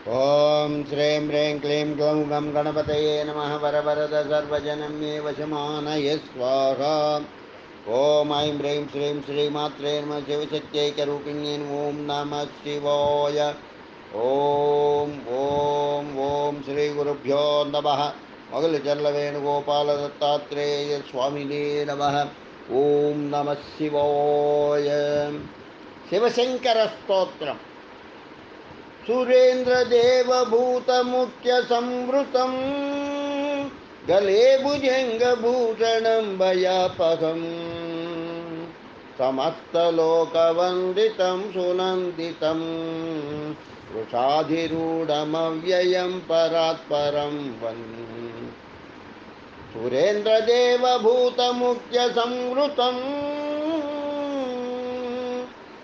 ओम श्रीं ह्रीं क्लीं ग्लौं गं गणपतये नमः वरवरद सर्वजनमे वशमानय स्वाहा। ओम ऐं ह्रीं श्रीं श्रीमात्रे नमः शिवशक्त्यैकरूपिण्ये ओम नमः शिवाय। ओम ओम ओम श्री गुरुभ्यो नमः। मगलचर्ल वेणुगोपाल दत्तात्रेय स्वामिने नमः। ओम नमः शिवाय। शिवशंकर स्तोत्रम्। सुरेन्द्रदेवभूतमुख्यसंवृतं गले भुजङ्गभूषणं भयापहं समस्तलोकवन्दितं सुनन्दितं वृषाधिरूढमव्ययं परात्परं वन्दे। सुरेन्द्रदेवभूतमुख्यसंवृतं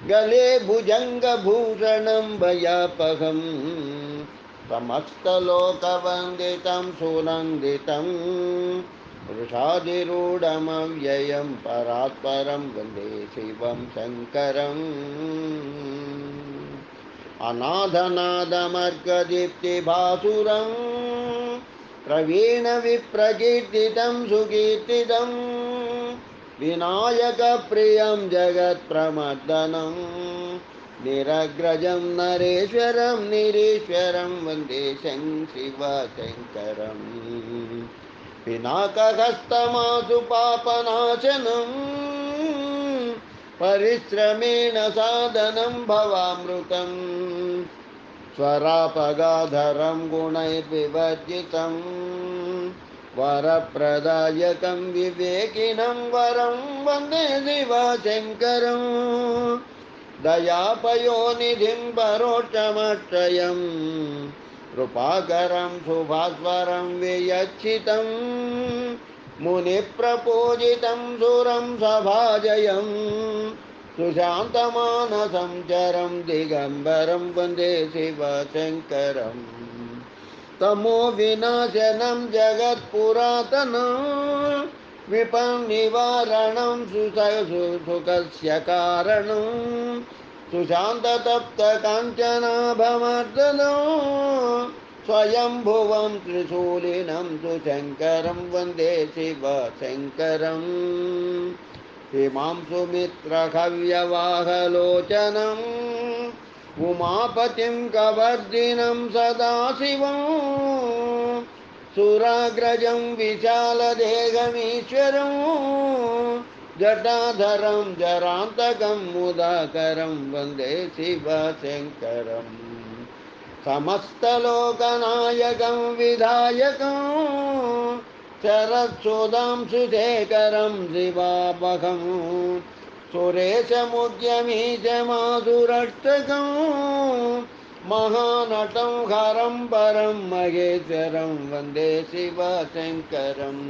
गले भुजङ्गभूषणं भयापहं समस्तलोकवन्दितं सुनन्दितं वृषाधिरूढमव्ययं परात्परं वन्दे शिवं शङ्करम्। अनाथनादमर्कदीप्तिभासुरं प्रवीणविप्रकीर्तितं सुकीर्तितं विनायकप्रियं जगत्प्रमर्दनं निरग्रजं नरेश्वरं निरीश्वरं वन्दे शिवशङ्करम्। पिनाकहस्तमासु पापनाशनं परिश्रमेण साधनं भवामृतं स्वरापगाधरं गुणैर्विवर्जितं वरप्रदायकं विवेकिनं वरं वन्दे शिवशङ्करं। दयापयोनिधिं परोक्षमक्षयं कृपाकरं शुभास्वरं वियच्छितं मुनिप्रपूजितं सुरं सभाजयं सुशान्तमानसं चरं दिगम्बरं वन्दे शिवशङ्करम्। तमो विनाशनं जगत्पुरातनं विपन्निवारणं सुखस्य कारणं सुशान्ततप्तकाञ्चनाभमर्दनं स्वयंभुवं त्रिशूलिनं सुशङ्करं वन्दे शिवशङ्करम्। हिमांशुमित्रहव्यवाहलोचनम् उमापतिं कवर्दिनं सदाशिवं सुराग्रजं विशालदेहमीश्वरं जटाधरं जरान्तकं मुदाकरं वन्दे शिवशङ्करम्। समस्तलोकनायकं विधायकं शरत्सुधां सुशेखरं शिवापहं सुरेशमुद्यमीशमासुरष्टकं महानटं हरं परं महेश्वरं वन्दे शिवशङ्करम्।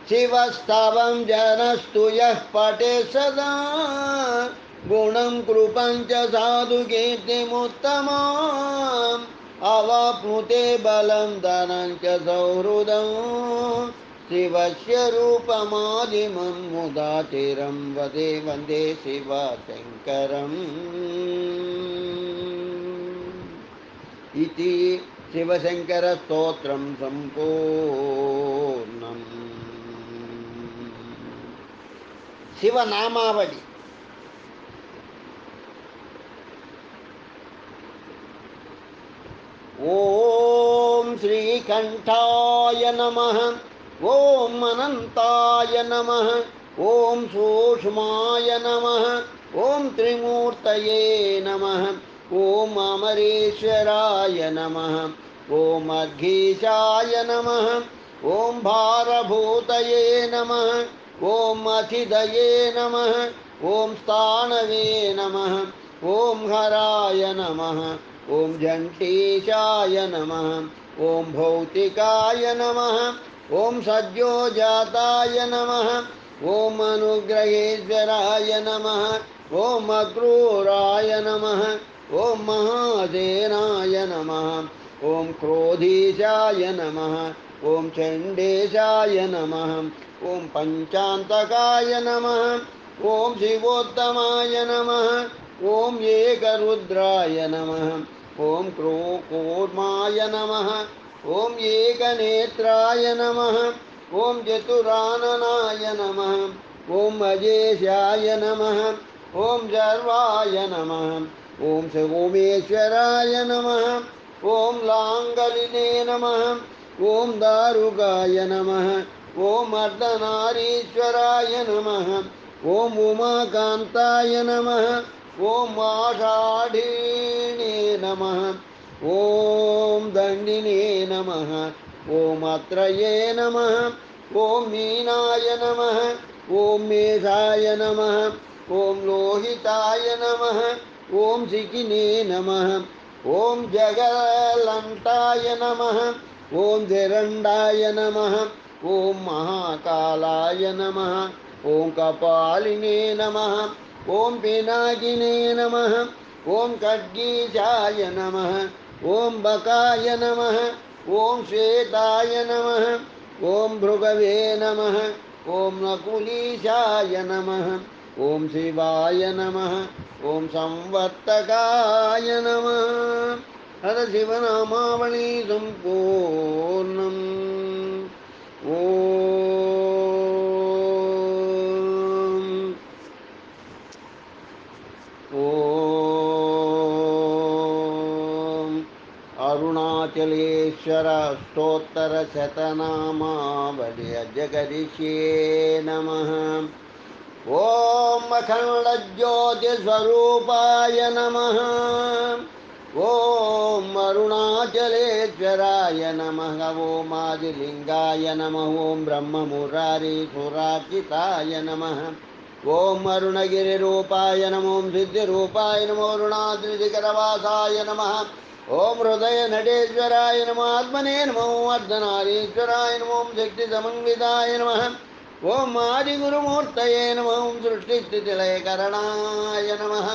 शिवस्तवं जनस्तु यः पठे सदा गुणं कृपं च साधुकीर्तिमुत्तमाम् अवाप्नुते बलं धनं च सौहृदं शिवस्य रूपमादिमं मुदा चिरं वदे वन्दे शिवशङ्करम्। इति शिवशङ्करस्तोत्रं सम्पूर्णम्। शिवनामावली। ओम श्रीकंठाय नमः। ओम अनंताय नमः। ओम सूक्ष्माय नमः। ओम त्रिमूर्तये नमः। ओम अमरेश्वराय नमः। ओम अर्घीशाय नमः। ओम भारभूतये नमः। ओम अचिदये नमः। ओम स्थाणवे नमः। ओम हराय नमः। ओम जंटीशाय नमः। ओम भौतिकाय नमः। ओम सद्योजाताय नमः। ओम अनुग्रहेश्वराय नमः। ओम अक्रूराय नमः। ओम महासेनाय नमः। ओम क्रोधीशाय नमः। ओम चंडेशाय नमः। ओम पंचान्तकाय नमः। ओम शिवोत्तमाय नमः। ఓం ఏకరుద్రాయ నమః. ఓం కూర్మాయ నమః. ఓం ఏకనేత్రాయ నమః. ఓం చతురాననాయ నమః. ఓం అజేశాయ నమః. ఓం సర్వాయ నమః. ఓం సోమేశ్వరాయ నమః. ఓం లాంగలినే నమః. ఓం దారుకాయ నమః. ఓం అర్ధనారీశ్వరాయ నమః. ఓం ఉమాకాంతాయ నమః. ఓం ఆషాఢీనే నమః. ఓం దండినే నమః. ఓం అత్రయే నమః. ఓం మీనాయ నమః. ఓం మేషాయ నమః. ఓం లోహితాయ నమః. ఓం శిఖినే నమః. ఓం జగలంటాయ నమః. ఓం జరండాయ నమః. ఓం మహాకాలాయ నమః. ఓం కపాలినే నమః. ఓం పినాకినే నమః. ఓం ఖడ్గీశాయ నమః. ఓం బకాయ నమః. ఓం శ్వేతాయ నమః. ఓం భృగవే నమః. ఓం నకులీశాయ నమః. ఓం శివాయ నమః. ఓం సంవర్తకాయ నమః. హర శివనామావళి సంపూర్ణం. ఓం ఓం అరుణాచలేశ్వర స్తోత్ర శతనామావళి జగరిష్యే నమః. ఓం అఖండజ్యోతిస్వరూపాయ నమః. ఓం అరుణాచలేశ్వరాయ నమః. ఓం ఆదిలింగాయ నమః. ఓం బ్రహ్మమురారీసురార్చితాయ నమః. ఓం అరుణగిరిరూపాయ నమో. ఓం సిద్ధిరూపాయ నమో. అరుణాద్రిశిఖరవాసాయ నమః. ఓం హృదయ నటేశ్వరాయ నమో. ఆత్మనే నమో. అర్ధనారీశ్వరాయ నమో. ఓం శక్తి సమన్వితాయ నమః. ఓం ఆదిగురుమూర్తయే నమః. ఓం సృష్టిస్థితిలయకరణాయ నమః.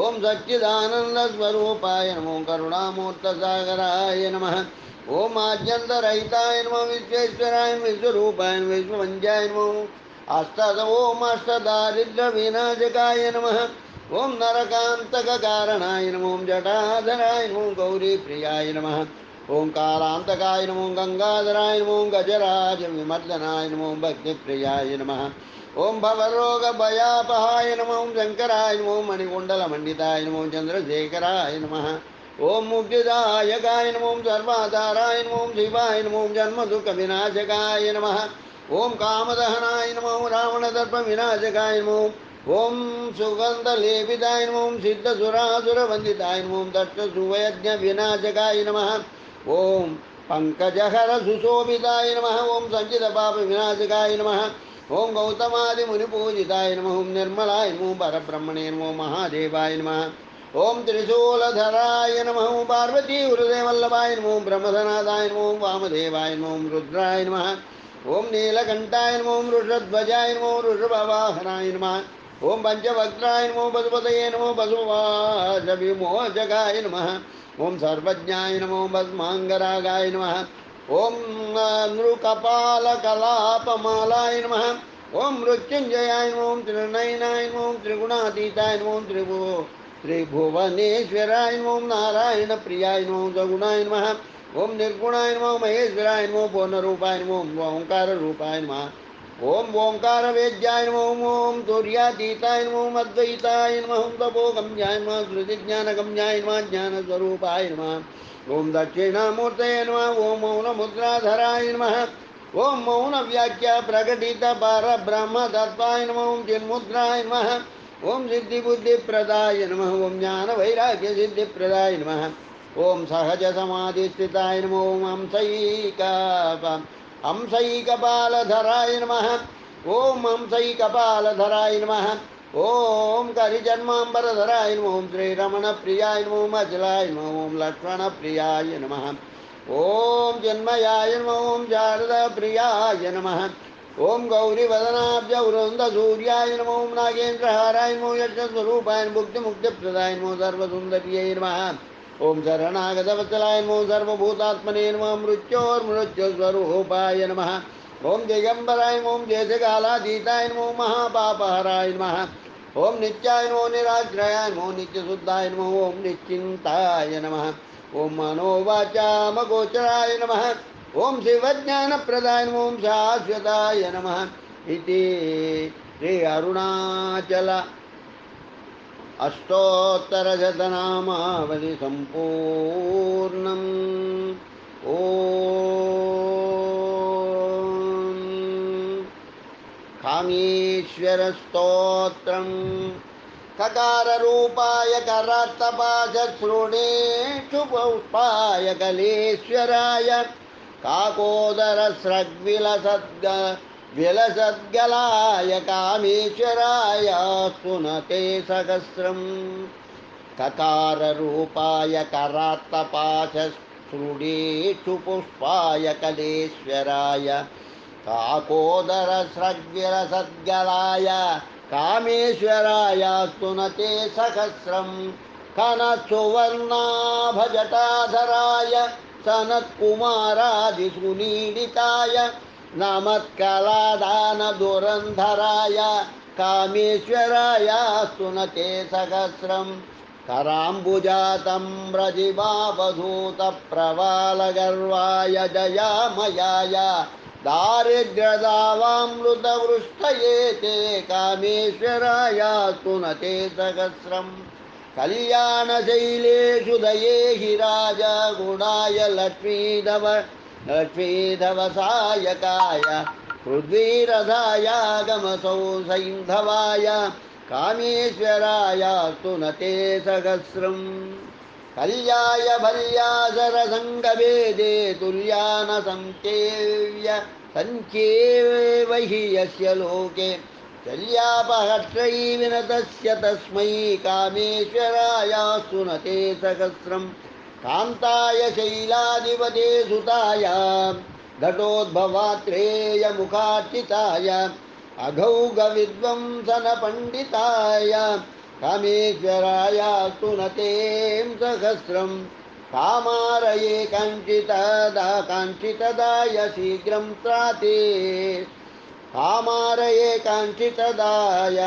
ఓం సచ్చిదానందస్వరూపాయ నమో. కరుణామూర్తసాగరాయ నమః. ఓం ఆద్యంతరహితాయ నమో. విశ్వేశ్వరాయ విశ్వరూపాయ విశ్వవంద్యాయ నమో. ఓం అష్టదారిద్ర వినాశకాయ నమః. ఓం నరకాంతకారణాయ నమో. ఓం జటాధరాయ నమో. గౌరీప్రియాయ నమః. ఓం కాలాంతకాయ నమో. గంగాధరాయ నమో. గజరాజ విమర్దనాయ నమో. భక్తిప్రియాయ నమః. ఓం భవరోగభయాపహాయ నమో. ఓం శంకరాయ నమో. మణికుండలమండితాయ నమో. చంద్రశేఖరాయ నమః. ఓం ముక్తిదాయకాయ నమో. సర్వాధారాయ నమో. శివాయ నమో. జన్మదుఃఖ వినాశకాయ నమః. ఓం కామదహనాయ నమో. రావణదర్ప వినాశకాయ నమో. ఓం సుగంధలేపితాయ నమో. సిద్ధసురాసురవందితాయ నమో. దక్షసువయజ్ఞ వినాశకాయ నమః. ఓం పంకజహర సుశోభితాయ నమః. ఓం సంచిత పాప వినాశకాయ నమః. ఓం గౌతమాది మునిపూజితాయ నమః. ఓం నిర్మలాయ నమో. పరబ్రహ్మణే నమో. మహాదేవాయ నమః. ఓం త్రిశూలధరాయ నమః. ఓం పార్వతీ హృదయవల్లభాయ నమో. బ్రహ్మధనాథాయ నమో. వామదేవాయ నమో. రుద్రాయ నమః. ఓం నీలకంఠాయ నమో. వృషధ్వజాయ నమో. వృషభవాహనాయ నమః. ఓం పంచవక్త్రాయ నమో. పశుపతయే నమో. పశువాస విమోచకాయ నమః. ఓం సర్వజ్ఞాయ నమో. భస్మాంగరాగాయ నమః. ఓం నృకపాలకలాపమాలాయ నమః. ఓం మృత్యుంజయాయ నమో. త్రినయనాయ నమో. త్రిగుణాతీతాయ నమో. త్రిభువనేశ్వరాయ నమో. నారాయణ ప్రియాయ నమో. సగుణాయ నమః. ఓం నిర్గుణాయ నమో. మహేశ్వరాయ నమో. పూర్ణరూపాయ నమో. ఓంకార రూపాయ నమః. ఓం ఓంకార వేద్యాయ నమో. ఓం తుర్యాతీతాయ నమో. అద్వైతాయ నమః. ఓం తపోగమ్యాయ నమః. శృతిజ్ఞానగమ్యాయ నమః. జ్ఞానస్వరూపాయ నమః. ఓం దక్షిణామూర్తయ నమః. ఓం మౌనముద్రాధరాయ నమః. ఓం మౌన వ్యాఖ్య ప్రకటిత పరబ్రహ్మతత్వాయ నమః. ఓం చిన్ముద్రాయ నమః. ఓం సిద్ధిబుద్ధిప్రదాయ నమః. ఓం జ్ఞాన వైరాగ్య సిద్ధిప్రదాయ నమః. ఓం సహజ సమాధిస్థితాయ నమో. ఓం హంసైకపాలధరాయ నమః. ఓం హంసైకపాలధరాయ నమః. ఓం కరిజన్మాంబరధరాయ నమో. ఓం శ్రీరమణ ప్రియాయ నమో. అచలాయ నమో. ఓం లక్ష్మణ ప్రియాయ నమః. ఓం జన్మయాయ నమో. ఓం శారద ప్రియాయ నమః. ఓం గౌరీవదనాబ్జ వృంద సూర్యాయ నమో. ఓం నాగేంద్రహారాయ నమో. యక్షస్వరూపాయ ముక్తిముక్తిప్రదాయ నమో. సర్వసుందర్యై నమః. ఓం శరణాగతవత్సలాయ నమో. సర్వభూతాత్మనే నమః. మృత్యోర్మృత్యుస్వరూపాయ నమః. ఓం దిగంబరాయ నమో. ఓం దేశకాలాతీతాయ నమో. మహాపాపహరాయ నమః. ओम नित्याय नमो निराग्रयाय नमो नित्यशुद्धाय नमो ओम निश्चिंताय नमः ओम मनोवाचामगोचराय नमः ओम शिवज्ञानप्रदाय नमो ओम शाश्वताय नमः इति श्री अरुणाचल अष्टोत्तरशतनामावलि सम्पूर्णम् ॐ कामेश्वरस्तोत्रम् ककाररूपाय करात्तपाशश्रुणेषु पुष्पाय कलेश्वराय काकोदरस्रग्विलसद्ग विलसद्गलाय कामेश्वराय सुनते सहस्रम् ककाररूपाय करात्तपाशश्रुणेषु पुष्पाय कलेश्वराय काकोदरस्रग्विलसद्गलाय कामेश्वराय स्तुनते सहस्रं कनत्सुवर्णाभजटाधराय सनत्कुमारादिसुनीडिताय नमत्कलादानदुरन्धराय कामेश्वराय स्तुनते सहस्रं कराम्बुजातम्रजिवावधूतप्रवालगर्वाय जयामयाय दारिद्र्यदावामृतवृष्टये ते कामेश्वराय स्तुनते सहस्रं कल्याणशैलेषु दयेहि राजगुणाय लक्ष्मीधवसायकाय पृथ्वीरथाय गमसौ सैन्धवाय कामेश्वराय स्तुनते सहस्रम् कल्याय भल्यासरसङ्गभेदे तुल्यानसङ्केव्य सङ्ख्येवहि यस्य लोके शल्यापहर्षैर्विनतस्य तस्मै कामेश्वराय स्तुनते सहस्रं कान्ताय शैलाधिपते सुताय घटोद्भवात्रेयमुखार्चिताय अघौघविद्वंसनपण्डिताय कामेश्वराय स्तुनते सहस्रं कामारये काञ्चितदाय शीघ्रं त्राते कामारये काञ्चितदाय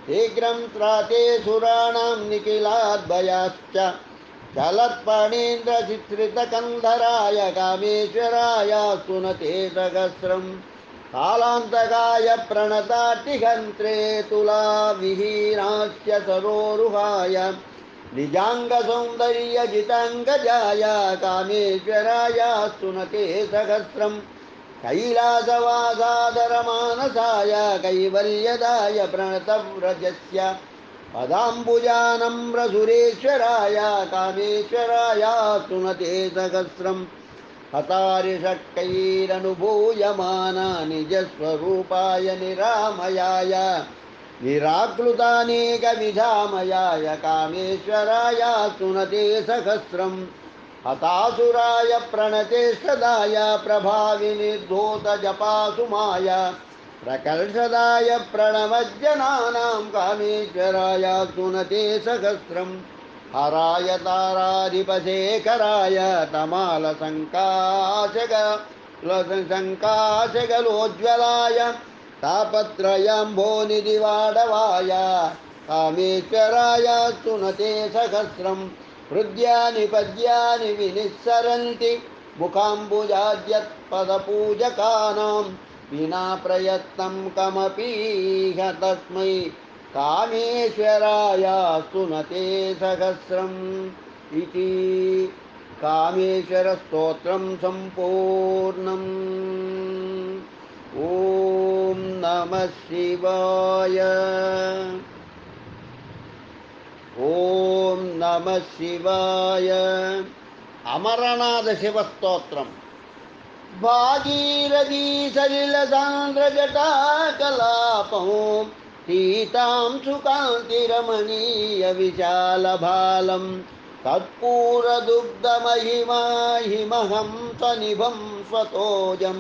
शीघ्रं त्राते सुराणां निखिलाद्भयाश्च चलत्फणीन्द्रचित्रितकन्धराय कामेश्वराय स्तुनते सहस्रं कालान्तकाय प्रणताटिहन्त्रे तुलाविहीनास्य सरोरुहाय निजाङ्गसौन्दर्यजिताङ्गजाय कामेश्वराय स्तुनते सहस्रं कैलासवासादरमानसाय कैवल्यदाय प्रणतव्रजस्य पदाम्बुजानम्रसुरेश्वराय कामेश्वराय स्तुनते सहस्रं हतारिषट्कैरनुभूयमाना निजस्वरूपाय निरामयाय निराकृतानेकविधामयाय कामेश्वराय स्तुनते सहस्रं हतासुराय प्रणतेष्टदाय प्रभाविनिर्धूतजपासुमाय प्रकर्षदाय प्रणवज्जनानां कामेश्वराय स्तुनते सहस्रं हराय ताराधिपशेखराय तमालसङ्काशगलोज्ज्वलाय तापत्रयाम्भोनिधिवाडवाय कामेश्वराय स्तुनते सहस्रं हृद्यानि पद्यानि विनिस्सरन्ति मुखाम्बुजाद्यत्पदपूजकानां विना प्रयत्नं कमपीह तस्मै कामेश्वराय स्तुनते सहस्रम् इति कामेश्वरस्तोत्रं सम्पूर्णम् ॐ नमः शिवाय ॐ नमः शिवाय अमरनाथ शिवस्तोत्रम् भागीरथी सलिलसान्द्रजटाकलापं सीतां सुकान्तिरमणीय विशालभालं कर्पूरदुग्धमहिमाहिमहं स्वनिभं स्वतोजं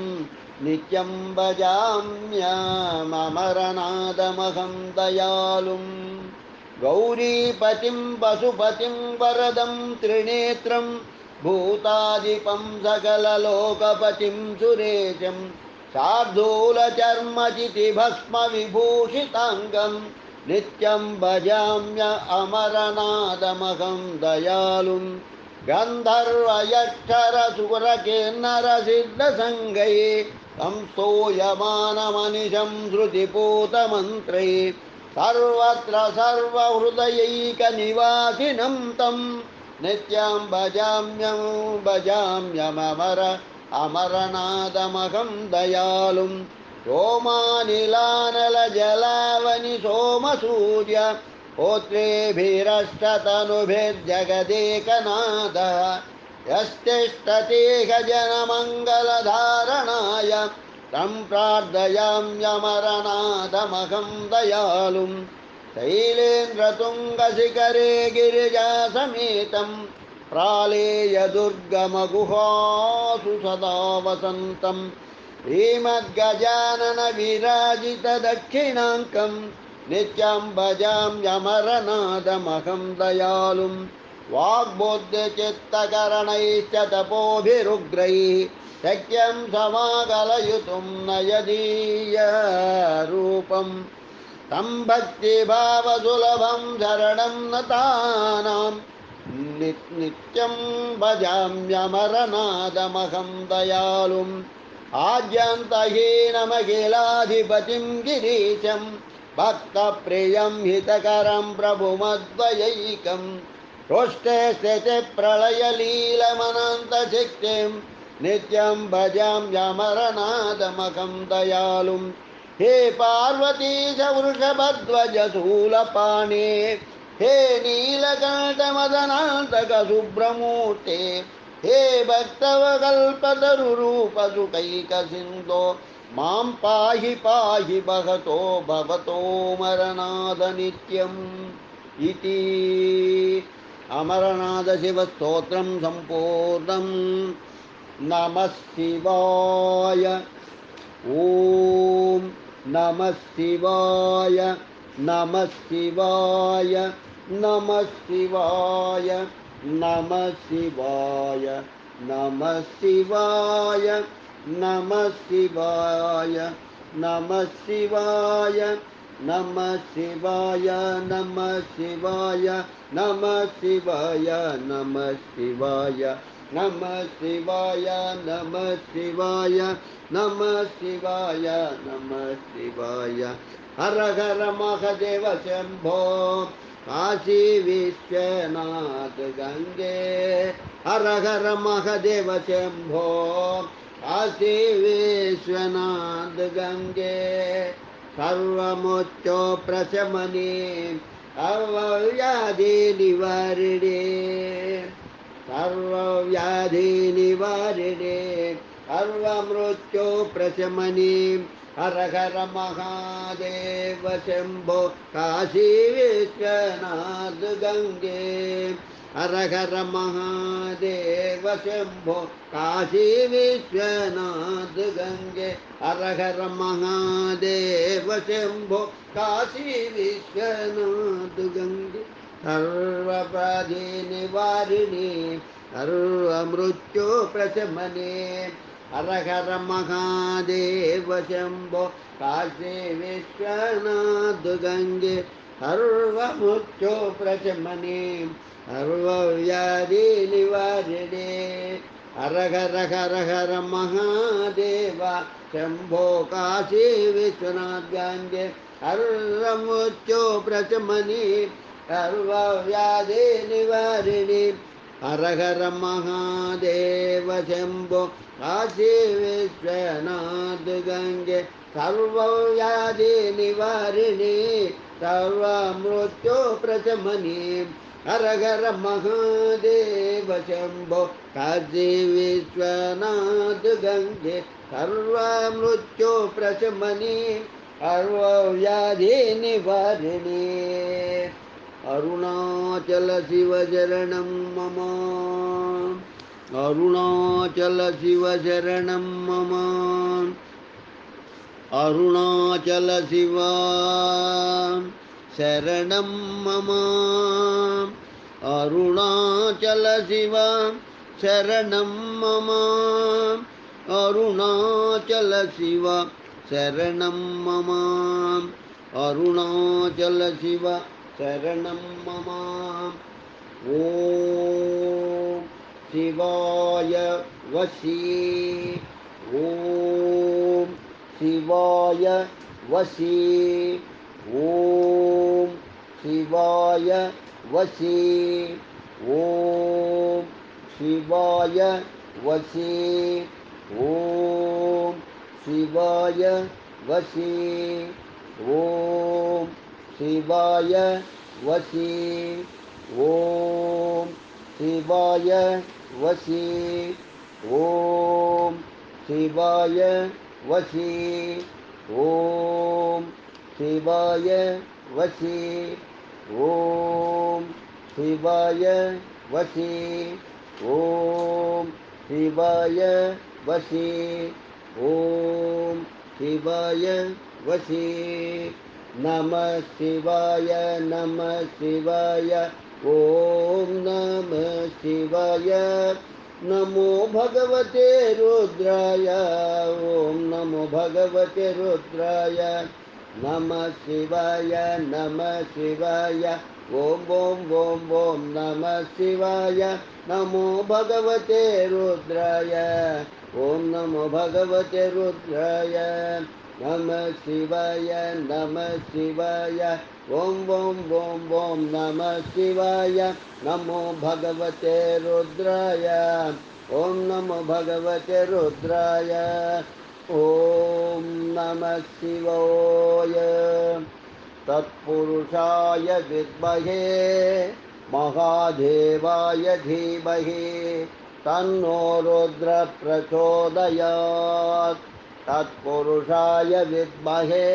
नित्यं भजाम्यमरनाथमहं दयालुम् गौरीपतिं वसुपतिं वरदं त्रिनेत्रं भूतादिपं सकललोकपतिं सुरेशं शार्दूलचर्मचितिभस्मविभूषिताङ्गं नित्यं भजाम्य अमरनादमहं दयालुं गन्धर्वयक्षरसुरकिन्नरसिद्धसङ्गये तं स्तूयमानमनिशं श्रुतिपूतमन्त्रैः सर्वत्र सर्वहृदयैकनिवासिनं तं नित्यं अमरनादमहं दयालुं सोमानिलानलजलावनि सोमसूर्य होत्रेभिरष्टतनुभिर्जगदेकनाथः यस्तिष्ठति जनमङ्गलधारणाय तं प्रार्थयाम्यमरनाथमहं दयालुं शैलेन्द्रतुङ्गशिखरे गिरिजासमेतं प्रालेयदुर्गमगुहासु सदा वसन्तं श्रीमद्गजाननविराजितदक्षिणाङ्कं नित्यं भजाम्यमरनाथमहं दयालुं वाग्बुद्धिचित्तकरणैश्च तपोभिरुग्रैः शक्यं समाकलयितुं न यदीयरूपं तं भक्तिभावसुलभं शरणं नतानां नित्यं भजाम्यमरनाथमहं दयालुम् आद्यन्तहीनमखिलाधिपतिं गिरीशं भक्तप्रियं हितकरं प्रभुमद्वयैकं रोष्टे स्थितिप्रलयलीलमनन्तशक्तिं नित्यं भजाम्यमरनाथमहं दयालुं हे पार्वतीश वृषभध्वजशूलपाणे हे नीलकण्ठमदनान्तकशुभ्रमूर्ते हे भक्तवकल्पतरुरूपसुकैकसिन्धो मां पाहि पाहि भवतो मरनाथ नित्यम् इति अमरनाथशिवस्तोत्रं सम्पूर्णं। नमः शिवाय। ॐ नमः शिवाय नमः शिवाय नमः शिवाय नमः शिवाय नमः शिवाय नमः शिवाय नमः शिवाय नमः शिवाय नमः शिवाय नमः शिवाय नमः शिवाय नमः शिवाय नमः शिवाय नमः शिवाय नमः शिवाय। हर हर महादेव शंभो काशी विश्वनाथ गंगे। हर हर महादेव शंभो काशी विश्वनाथ गंगे। सर्वमोच्चो प्रशमने सर्वव्याधि निवारिणे सर्वव्याधि निवारिणे सर्वमृत्यो प्रशमने। हर हर महादेव शंभो काशी विश्वनाथ गंगे। हर हर महादेव शंभो काशी विश्वनाथ गंगे। हर हर महादेव शंभो काशी विश्वनाथ गंगे। सर्वव्याधि निवारिणे सर्वमृत्यो प्रशमने। हर हर महादेव शंभो काशी विश्वनाथ गंगे। सर्वमृत्यो प्रशमने सर्वव्याधि निवारिणे। हर हर हर हर महादेव शंभो काशी विश्वनाथ गंगे। सर्वमृत्यो प्रशमने सर्वव्याधि निवारिणे। हर हर महादेव शंभो काशी विश्वनाथ गंगे। सर्वव्याधि निवारिणे सर्वमृत्यो प्रशमने। हर हर महादेव शंभो काशी विश्वनाथ गंगे। सर्वमृत्यो प्रशमने सर्वव्याधि निवारिणे। अरुणाचल शिव शरणं मम। अरुणाचल शिव शरणं मम। अरुणाचल शिव शरणं मम। अरुणाचल शिव शरणं मम। अरुणाचल शिव शरणं मम। अरुणाचल शिव शरणं मम। ॐ शिवाय वशी। ॐ शिवाय वशी। ॐ शिवाय वशी। ॐ शिवाय वशी। ॐ शिवाय वशी। ॐ शिवाय वशी। ॐ शिवाय वशी। ॐ शिवाय वशी। ॐ शिवाय वशी। ॐ शिवाय वशी। ॐ शिवाय वशी। ॐ शिवाय वशी। नमः शिवाय नमः शिवाय। ॐ नमः शिवाय। नमो भगवते रुद्राय। ॐ नमो भगवते रुद्राय। नमः शिवाय नमः शिवाय। ॐ ॐ ॐ ॐ नमः शिवाय। नमो भगवते रुद्राय। ॐ नमो भगवते रुद्राय। नमः शिवाय नमः शिवाय। ॐ ॐ ॐ ॐ नमः शिवाय। नमो भगवते रुद्राय। ॐ नमो भगवते रुद्राय। ॐ नमः शिवाय। तत्पुरुषाय विद्महे महादेवाय धीमहि तन्नो रुद्रः प्रचोदयात्। तत्पुरुषाय विद्महे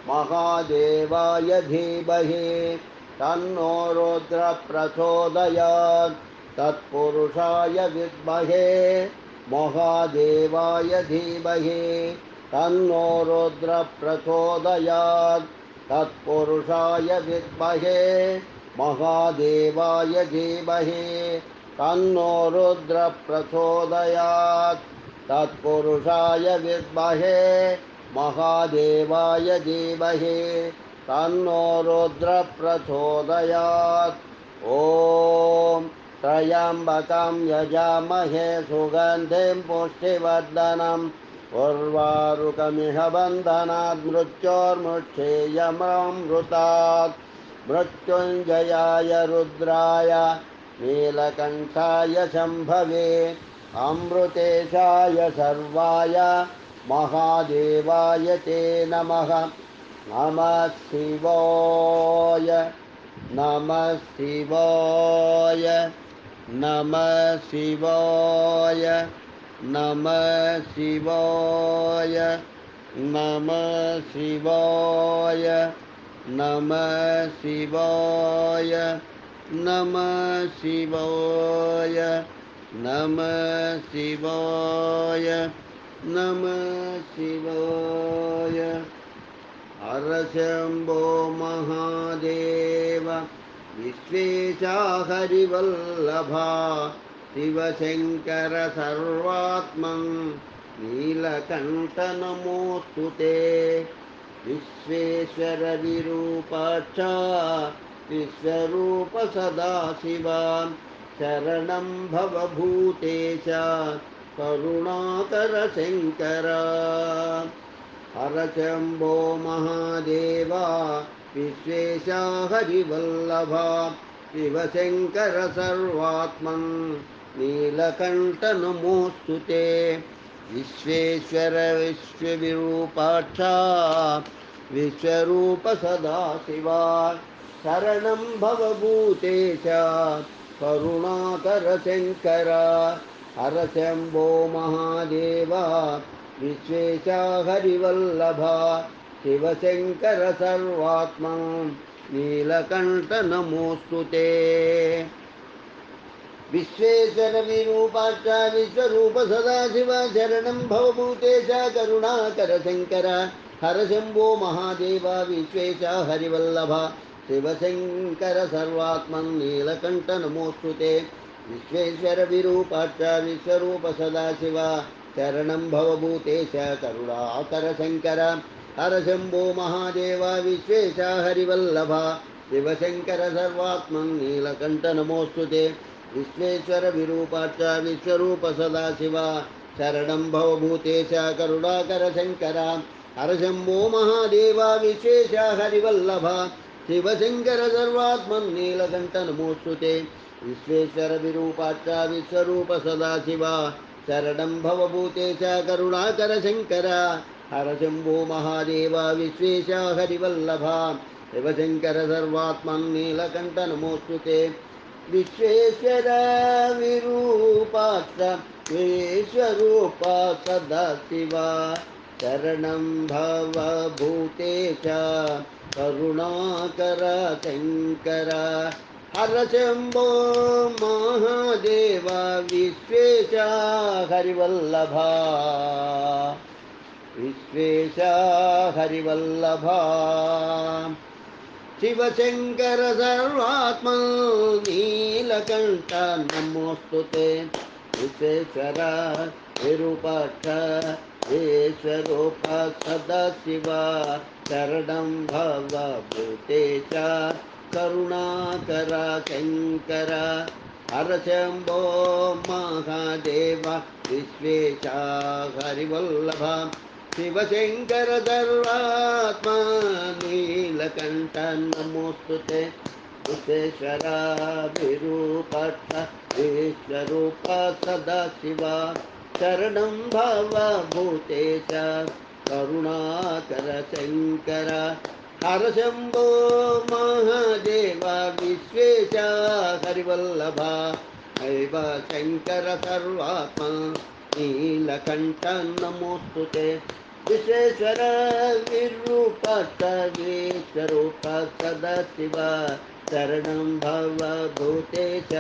महादेवाय धीमहि तन्नो रुद्रः प्रचोदयात्। तत्पुरुषाय विद्महे महादेवाय धीमहि तन्नो रुद्रः प्रचोदयात्। तत्पुरुषाय विद्महे महादेवाय धीमहि तन्नो रुद्रः प्रचोदयात्। तत्पुरुषाय विद्महे महादेवाय धीमहि तन्नो रुद्रः प्रचोदयात्। ॐ त्र्यम्बकं यजामहे सुगन्धिं पुष्टिवर्धनम् उर्वारुकमिह बन्धनात् मृत्योर्मुक्षेयमृतात्। मृत्युञ्जयाय रुद्राय नीलकण्ठाय शम्भवे अमृतेशाय सर्वाय महादेवाय ते नमः। नमः शिवाय नमः शिवाय नमः शिवाय नमः शिवाय नमः शिवाय नमः शिवाय नमः शिवाय नमः शिवाय नमः शिवाय। हर शम्भो महादेव विश्वेशा हरिवल्लभा शिवशङ्कर सर्वात्मन् नीलकण्ठ नमोऽस्तु ते। विश्वेश्वर विरूपाक्ष विश्वरूप सदाशिव शरणं भवभूतेश करुणाकर शङ्कर। हर शम्भो महादेवा विश्वेशा हरिवल्लभा शिवशङ्कर सर्वात्मन् नीलकण्ठ नमोऽस्तु ते। विश्वेश्वर विश्वविरूपाक्ष विश्वरूप सदाशिवा शरणं भवभूतेश करुणाकर शङ्कर। हर शम्भो महादेवा विश्वेशा हरिवल्लभा शिवशङ्कर सर्वात्मन् नीलकण्ठ नमोऽस्तु ते। विश्वेश्वर विरूपाक्ष विश्वरूप सदाशिव शरणं भवभूतेश करुणाकर शङ्कर। हर शम्भो महादेव विश्वेशा हरिवल्लभा शिवशङ्कर सर्वात्मन् नीलकण्ठ नमोऽस्तु ते। विश्वेश्वर विरूपाक्ष विश्वरूप सदाशिव शरणं भवभूतेश करुणाकर शङ्कर। हर शम्भो महादेव विश्वेश हरिवल्लभा शिवशङ्कर सर्वात्मन् नीलकण्ठ नमोऽस्तु ते विश्वेश्वर विरूपाच्च विश्वरूप सदाशिवा शरणं भवभूतेश करुणाकर शङ्कर हर शम्भो महादेव विश्वेश हरिवल्लभा शिवशङ्कर सर्वात्मन् नीलकण्ठ नमोऽस्तु ते विश्वेश्वर विरूपाच्च विश्वरूप सदाशिवा शरणं भवभूतेश करुणाकर शङ्कर हर शम्भो महादेव विश्वेश हरिवल्लभा शिवशङ्कर सर्वात्मन् नीलकण्ठ नमोऽस्तु ते विश्वेश्वर विरूपाच्च विश्वरूप सदाशिवा शरणं भवभूतेश करुणाकर शङ्कर हर शम्भो महादेव विश्वेश हरिवल्लभा विश्वेश हरिवल्लभा शिवशङ्कर सर्वात्मा नीलकण्ठ नमोऽस्तु ते विश्वेश्वर विरूपाक्ष विश्वरूप सदाशिवा शरणं भवभूतेश करुणाकर शङ्कर हर शम्भो महादेव विश्वेश हरिवल्लभा शिवशङ्कर सर्वात्मा नीलकण्ठ नमोऽस्तु ते विश्वेश्वर विरूपाक्ष विश्वरूप सदाशिवा शरणं भवभूतेश करुणाकर शङ्कर हर शम्भो महादेव विश्वेश हरिवल्लभा हैव शङ्कर सर्वात्मा नीलकण्ठ नमोऽस्तु ते विश्वेश्वर विरूपाक्ष विश्वरूप सदाशिवा शरणं भवभूतेश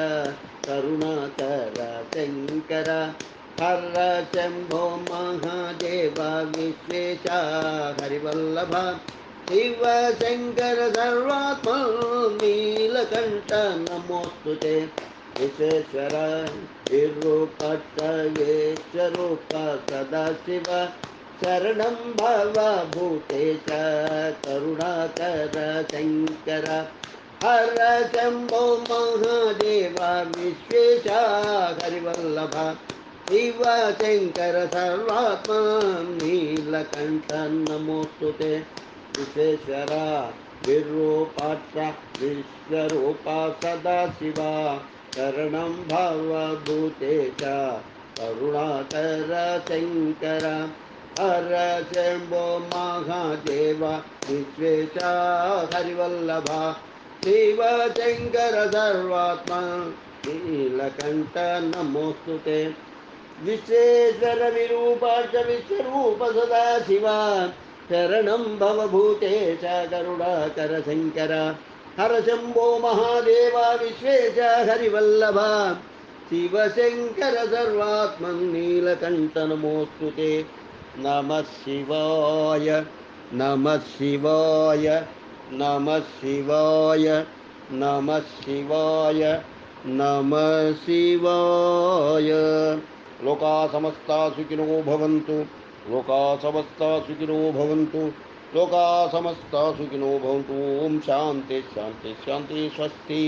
करुणाकर शङ्कर हर शम्भो महादेव विश्वेश हरिवल्लभा शिवशङ्कर सर्वात्मा नीलकण्ठ नमोऽस्तु ते विश्वेश्वर विरूपाक्ष विश्वरूप सदाशिव शरणं भवभूतेश करुणाकर शङ्कर हर शम्भो महादेव विश्वेश हरिवल्लभा शिवशङ्कर सर्वात्मा नीलकण्ठ नमोऽस्तु ते विश्वेश्वर विरूपाक्ष विश्वरूप सदाशिवा शरणं भवभूतेश करुणाकर शङ्कर हर शम्भो महादेव विश्वेश हरिवल्लभा शिवशङ्कर सर्वात्मा नीलकण्ठ नमोऽस्तु ते विश्वेश्वर विरूपाक्ष विश्वरूप सदाशिवा शरणं भवभूतेश करुणाकर शङ्कर हर शम्भो महादेव विश्वेश हरिवल्लभा शिवशङ्कर सर्वात्मन् नीलकण्ठ नमोऽस्तु ते नमः शिवाय नमः शिवाय नमः शिवाय नमः शिवाय नमः शिवाय लोका समस्ता सुखिनो भवन्तु लोका समस्ता सुखिनो भवन्तु लोका समस्ता सुखिनो भवन्तु ओम शान्ति शान्ति शान्ति स्वस्ति।